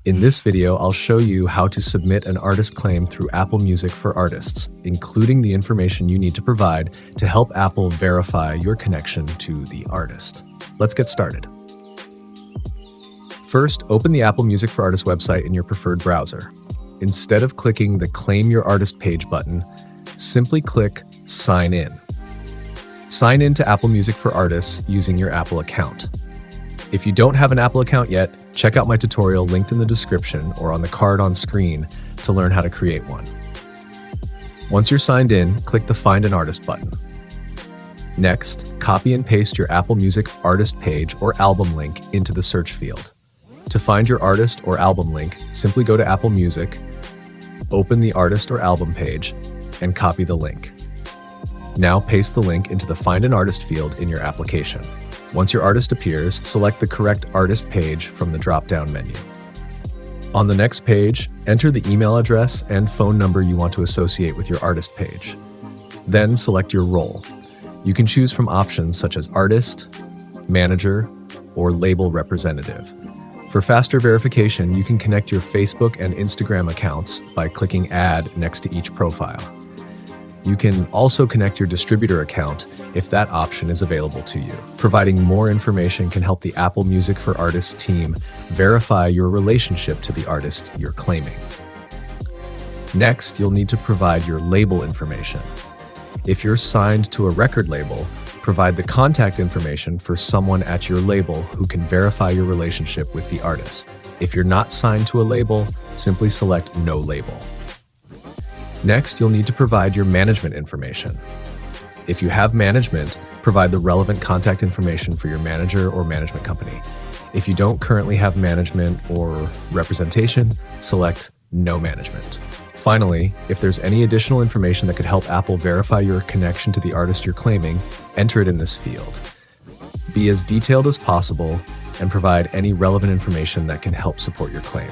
In this video, I'll show you how to submit an artist claim through Apple Music for artists, including the information you need to provide to help Apple verify your connection to the artist. Let's get started. First, open the Apple Music for Artists website in your preferred browser. Instead of clicking the Claim Your Artist page button, simply click Sign In. Sign in to Apple Music for Artists using your Apple account. If you don't have an Apple account yet, check out my tutorial linked in the description or on the card on screen to learn how to create one. Once you're signed in, click the Find an Artist button. Next, copy and paste your Apple Music artist page or album link into the search field. To find your artist or album link, simply go to Apple Music, open the artist or album page, and copy the link. Now paste the link into the Find an Artist field in your application. Once your artist appears, select the correct artist page from the drop-down menu. On the next page, enter the email address and phone number you want to associate with your artist page. Then select your role. You can choose from options such as artist, manager, or label representative. For faster verification, you can connect your Facebook and Instagram accounts by clicking Add next to each profile. You can also connect your distributor account if that option is available to you. Providing more information can help the Apple Music for Artists team verify your relationship to the artist you're claiming. Next, you'll need to provide your label information. If you're signed to a record label, provide the contact information for someone at your label who can verify your relationship with the artist. If you're not signed to a label, simply select No Label. Next, you'll need to provide your management information. If you have management, provide the relevant contact information for your manager or management company. If you don't currently have management or representation, select No Management. Finally, if there's any additional information that could help Apple verify your connection to the artist you're claiming, enter it in this field. Be as detailed as possible and provide any relevant information that can help support your claim.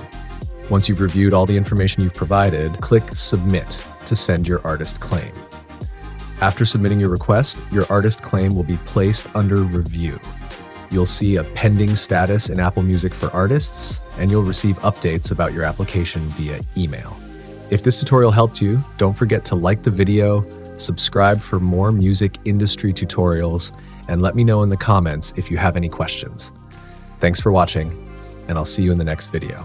Once you've reviewed all the information you've provided, click Submit to send your artist claim. After submitting your request, your artist claim will be placed under review. You'll see a pending status in Apple Music for Artists, and you'll receive updates about your application via email. If this tutorial helped you, don't forget to like the video, subscribe for more music industry tutorials, and let me know in the comments if you have any questions. Thanks for watching, and I'll see you in the next video.